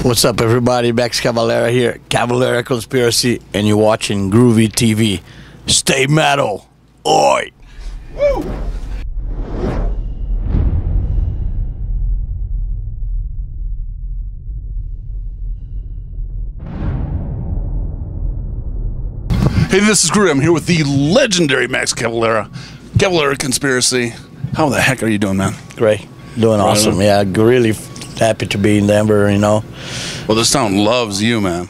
What's up, everybody? Max Cavalera here, Cavalera Conspiracy, and you're watching Groovey.TV. Stay metal. Oi! Woo! Hey, this is Groovey. I'm here with the legendary Max Cavalera, Cavalera Conspiracy. How the heck are you doing, man? Great. Doing awesome. Yeah, really happy to be in Denver, you know. Well, this town loves you, man.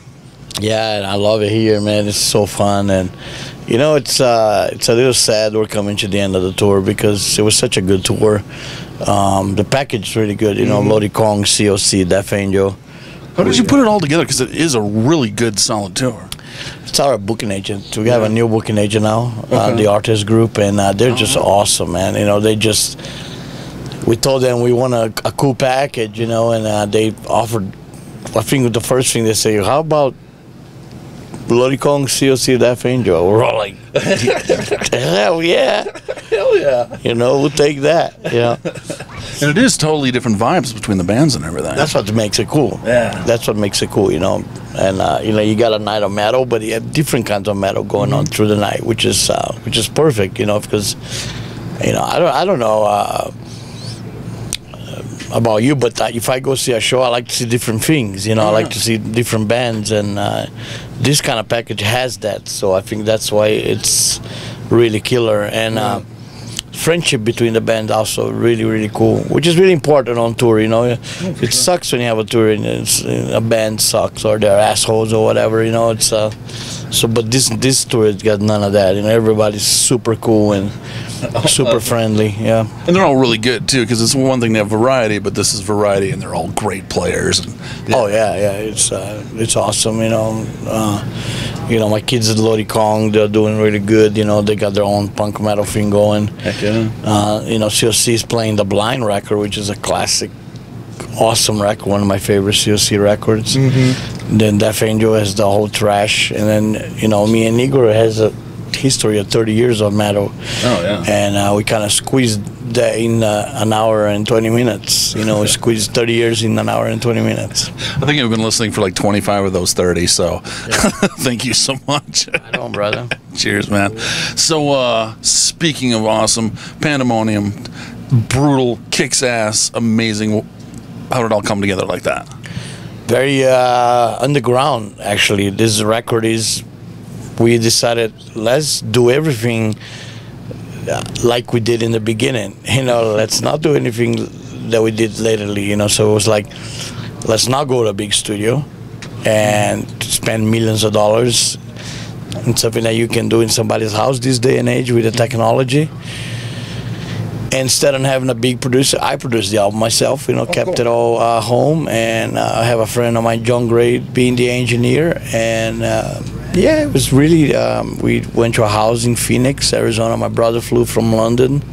Yeah, and I love it here, man. It's so fun, and you know, it's a little sad we're coming to the end of the tour because it was such a good tour. The package is really good, you know. Lodi Kong, COC, Death Angel. How did you put it all together? Because it is a really good, solid tour. It's our booking agent. We have a new booking agent now, the Artist Group, and they're just awesome, man. You know, we told them we want a cool package, you know, and they offered, I think the first thing they say, how about Lodi Kong, COC, Death Angel? We're all like, hell yeah. Hell yeah. You know, we'll take that, you know. And it is totally different vibes between the bands and everything. That's what makes it cool. Yeah. That's what makes it cool, you know. And, you know, you got a night of metal, but you have different kinds of metal going on through the night, which is perfect, you know, because, you know, I don't know about you, but if I go see a show, I like to see different things, you know. I like to see different bands, and this kind of package has that, so I think that's why it's really killer. And friendship between the band also really cool, which is really important on tour, you know. It sucks when you have a tour and a band sucks or they're assholes or whatever, you know. It's but this tour has got none of that, you know. Everybody's super cool and super friendly, yeah. And they're all really good too, because it's one thing to have variety, but this is variety, and they're all great players. And, Oh yeah, it's awesome, you know. You know, my kids at Lodi Kong, they're doing really good. You know, they got their own punk metal thing going. Heck yeah. You know, COC is playing the Blind record, which is a classic, awesome record, one of my favorite COC records. Then Death Angel has the whole trash, and then, you know, me and Igor has a history of 30 years of metal. Oh yeah. And we kind of squeezed that in an hour and 20 minutes. You know, we squeezed 30 years in an hour and 20 minutes. I think I've been listening for like 25 of those 30, so thank you so much. I know, brother. Cheers, man. So speaking of awesome, Pandemonium, brutal, kicks ass, amazing. How did it all come together like that? Very underground, actually. This record is, we decided, let's do everything like we did in the beginning. You know, let's not do anything that we did lately, you know. So it was like, let's not go to a big studio and spend millions of dollars on something that you can do in somebody's house this day and age with the technology. Instead of having a big producer, I produced the album myself, you know, kept it all home, and I have a friend of mine, John Gray, being the engineer, and yeah, it was really, we went to a house in Phoenix, Arizona. My brother flew from London,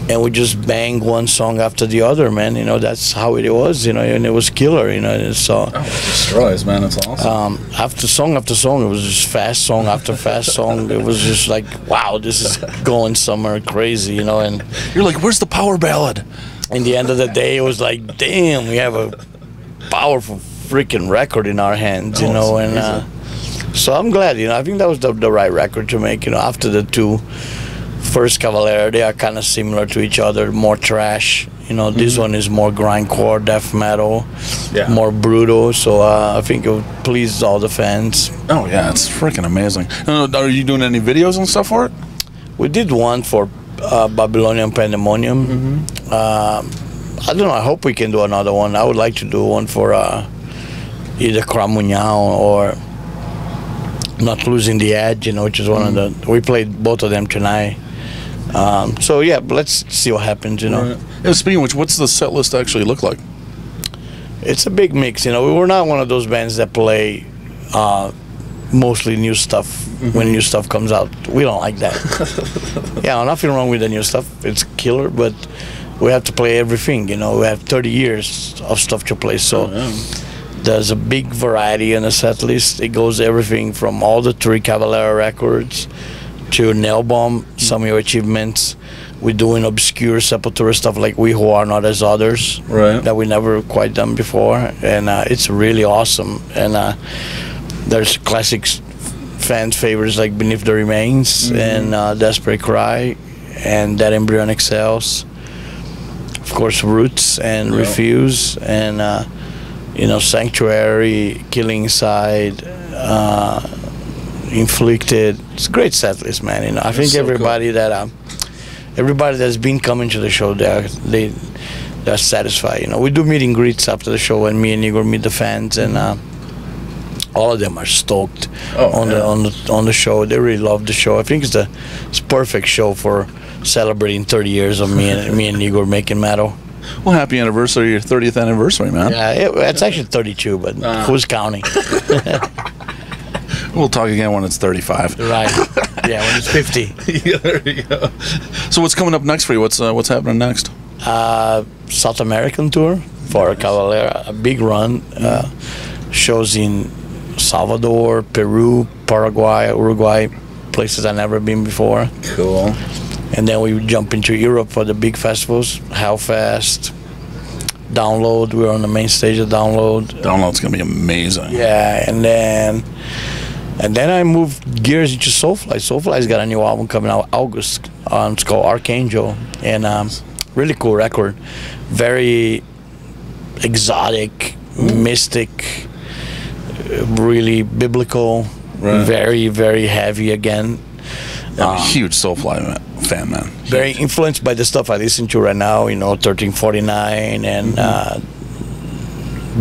and we just banged one song after the other, man. You know, that's how it was, you know, and it was killer, you know. And so, it destroys, man. It's awesome. After song, it was just fast song after fast song. It was just like, wow, this is going somewhere crazy, you know. And you're like, where's the power ballad? In the end of the day, it was like, damn, we have a powerful freaking record in our hands, you know. And so I'm glad, you know. I think that was the right record to make, you know. After the two first Cavalera, they are kind of similar to each other, more trash, you know. This one is more grindcore, death metal, more brutal, so I think it pleased all the fans. Oh yeah, it's freaking amazing. Are you doing any videos and stuff for it? We did one for Babylonian Pandemonium. I don't know, I hope we can do another one. I would like to do one for either Cramunhão or Not Losing the Edge, you know, which is one of the, we played both of them tonight. So yeah, let's see what happens, you know. Yeah, speaking of which, what's the set list actually look like? It's a big mix, you know. We're not one of those bands that play mostly new stuff when new stuff comes out. We don't like that. Yeah, nothing wrong with the new stuff. It's killer, but we have to play everything, you know. We have 30 years of stuff to play, so there's a big variety in the set list. It goes everything from all the three Cavalera records to nail bomb some of your achievements. We're doing obscure Sepultura stuff like We Who Are Not As Others, that we never quite done before, and it's really awesome. And there's classics, fans' favorites like Beneath the Remains and Desperate Cry and Dead Embryonic Cells. Of course, Roots and Refuse and you know, Sanctuary, Killing Inside, Inflicted. It's a great set list, man. You know, I think everybody that everybody that's been coming to the show, they're satisfied. You know, we do meet and greets after the show, and me and Igor meet the fans, and all of them are stoked on the show. They really love the show. I think it's a perfect show for celebrating 30 years of me and Igor making metal. Well, happy anniversary, your 30th anniversary, man. Yeah, it's actually 32, but who's counting? We'll talk again when it's 35. Right. Yeah, when it's 50. Yeah, there you go. So what's coming up next for you? What's happening next? South American tour for Cavalera, a big run. Shows in Salvador, Peru, Paraguay, Uruguay, places I've never been before. Cool. And then we jump into Europe for the big festivals, Hellfest, Download. We're on the main stage of Download. Download's gonna be amazing. Yeah, and then I moved gears into Soulfly. Soulfly's got a new album coming out August. It's called Archangel, and really cool record. Very exotic, mystic, really biblical, very, very heavy again. I'm a huge Soulfly fan, man. Very influenced by the stuff I listen to right now, you know, 1349 and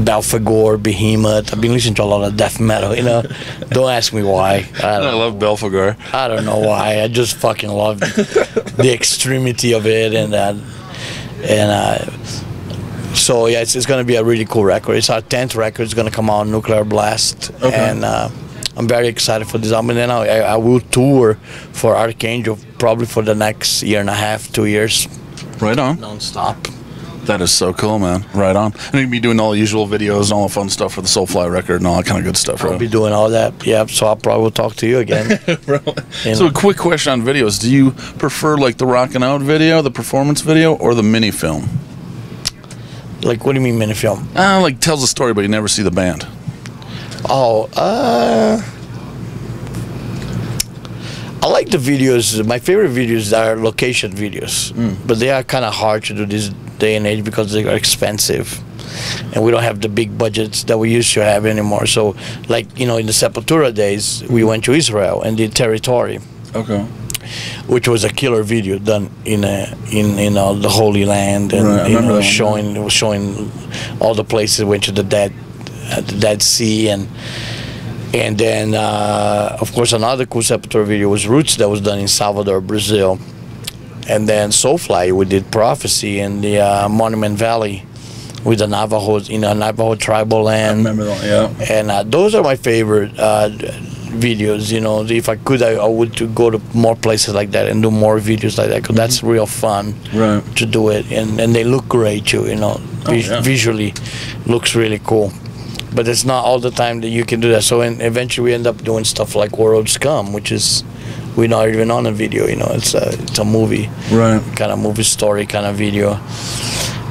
Belphegor, Behemoth. I've been listening to a lot of death metal, you know. Don't ask me why. I love Belphegor. I don't know why. I just fucking love the extremity of it, so yeah, it's going to be a really cool record. It's our 10th record. It's going to come out on Nuclear Blast, and I'm very excited for this album. And then I will tour for Archangel probably for the next year and a half, 2 years. Right on. Non-stop. That is so cool, man. Right on. And you'll be doing all the usual videos and all the fun stuff for the Soulfly record and all that kind of good stuff, right? I'll be doing all that, yeah, so I'll probably talk to you again. So a quick question on videos. Do you prefer like the Rockin' Out video, the performance video, or the mini film? Like, what do you mean mini film? Like tells a story, but you never see the band. Oh, I like the videos. My favorite videos are location videos, but they are kind of hard to do this day and age because they are expensive, and we don't have the big budgets that we used to have anymore. So, like, you know, in the Sepultura days, we went to Israel and did Territory, which was a killer video done in the Holy Land, and you know, showing all the places. Went to the Dead Sea, and then of course another cool Sepultura video was Roots that was done in Salvador, Brazil. And then Soulfly, we did Prophecy in the Monument Valley with the Navajos, in a Navajo tribal land. I remember that, yeah. And those are my favorite videos. You know, if I could, I would go to more places like that and do more videos like that, because that's real fun to do it. And they look great too, you know. Visually looks really cool. But it's not all the time that you can do that. So eventually we end up doing stuff like World Scum, which is, we're not even on a video, you know. It's a movie, kind of movie story kind of video.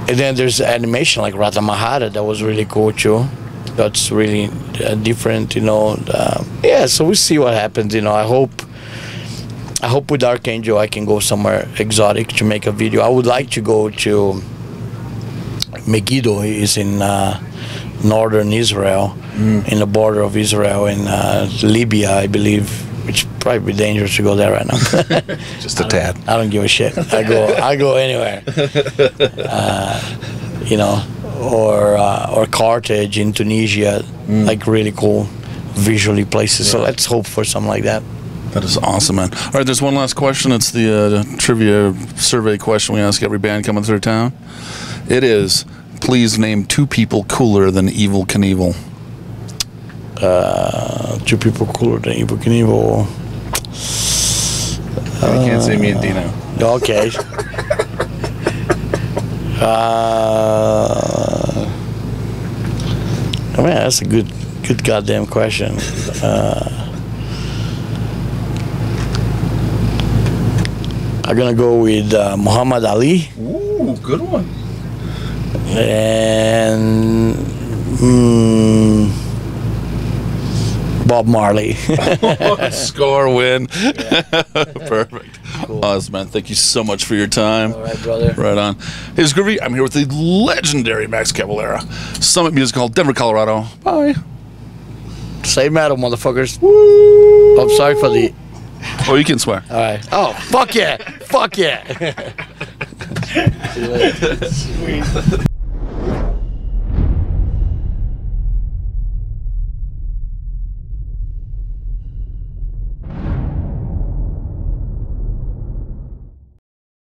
And then there's animation like Rata Mahara that was really cool too. That's really different, you know. Yeah, so we'll see what happens, you know. I hope with Archangel I can go somewhere exotic to make a video. I would like to go to Megiddo. Is in northern Israel, in the border of Israel, in Libya, I believe, which probably be dangerous to go there right now. Just a tad. I don't give a shit. I go anywhere. You know, or Carthage in Tunisia, like really cool visually places. So let's hope for something like that. That is awesome, man. All right, there's one last question. It's the trivia survey question we ask every band coming through town. It is, please name 2 people cooler than Evel Knievel. 2 people cooler than Evel Knievel. You can't say me and Dino. Okay. Oh man, that's a good I'm gonna go with Muhammad Ali. Ooh, good one. And Bob Marley. Score, win. Perfect. Cool. Awesome, man. Thank you so much for your time. All right, brother. Right on. Hey, it's Groovy. I'm here with the legendary Max Cavalera. Summit Music Hall, Denver, Colorado. Bye. Say metal, motherfuckers. Woo! I'm sorry for the... Oh, you can swear. All right. Oh, fuck yeah. Fuck yeah. See you later. Sweet.